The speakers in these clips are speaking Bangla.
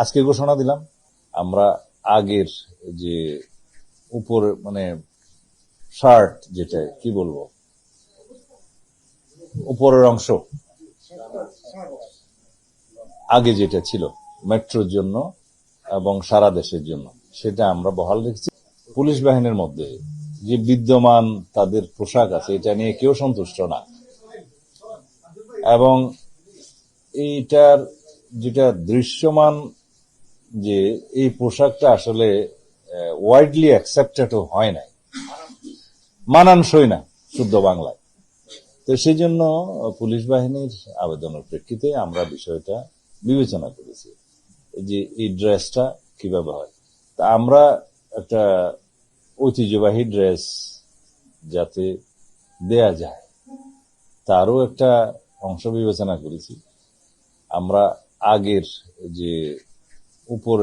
আজকে ঘোষণা দিলাম আমরা আগের যে উপর শার্ট যেটা কি বলবো উপরের অংশ আগে যেটা ছিল মেট্রোর জন্য এবং সারা দেশের জন্য সেটা আমরা বহাল রেখেছি। পুলিশ বাহিনীর মধ্যে যে বিদ্যমান তাদের পোশাক আছে এটা নিয়ে কেউ সন্তুষ্ট না, এবং এইটার যেটা দৃশ্যমান যে এই পোশাকটা আসলে ওয়াইডলি অ্যাকসেপ্টেড হয় নাই, মানানসই না শুদ্ধ বাংলায়। তো সেই জন্য পুলিশ বাহিনীর আবেদনের প্রেক্ষিতে আমরা বিষয়টা বিবেচনা করেছি যে এই ড্রেসটা কিভাবে হয়। তা আমরা একটা ঐতিহ্যবাহী ড্রেস যাতে দেয়া যায় তারও একটা অংশ বিবেচনা করেছি। আমরা আগের যে উপর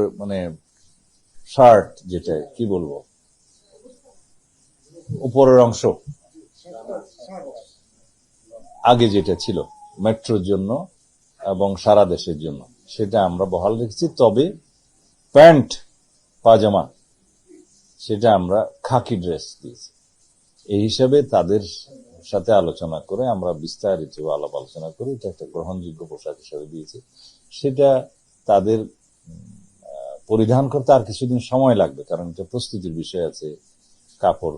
শার্ট যেটা কি বলবো উপরের অংশ আগে যেটা ছিল মেট্রোর জন্য এবং সারা দেশের জন্য সেটা আমরা বহাল রেখেছি। তবে প্যান্ট পাজামা সেটা আমরা খাকি ড্রেস দিয়েছি। এই হিসাবে তাদের সাথে আলোচনা করে আমরা বিস্তারিত আলাপ আলোচনা করে এটা একটা গ্রহণযোগ্য পোশাক হিসাবে দিয়েছি। সেটা তাদের পরিধান করতে আর কিছুদিন সময় লাগবে, কারণ এটা প্রস্তুতির বিষয় আছে, কাপড়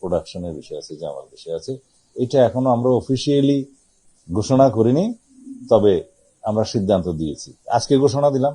প্রোডাকশনের বিষয় আছে, জামার বিষয় আছে। এটা এখনো আমরা অফিসিয়ালি ঘোষণা করিনি, তবে আমরা সিদ্ধান্ত দিয়েছি। আজকে ঘোষণা দিলাম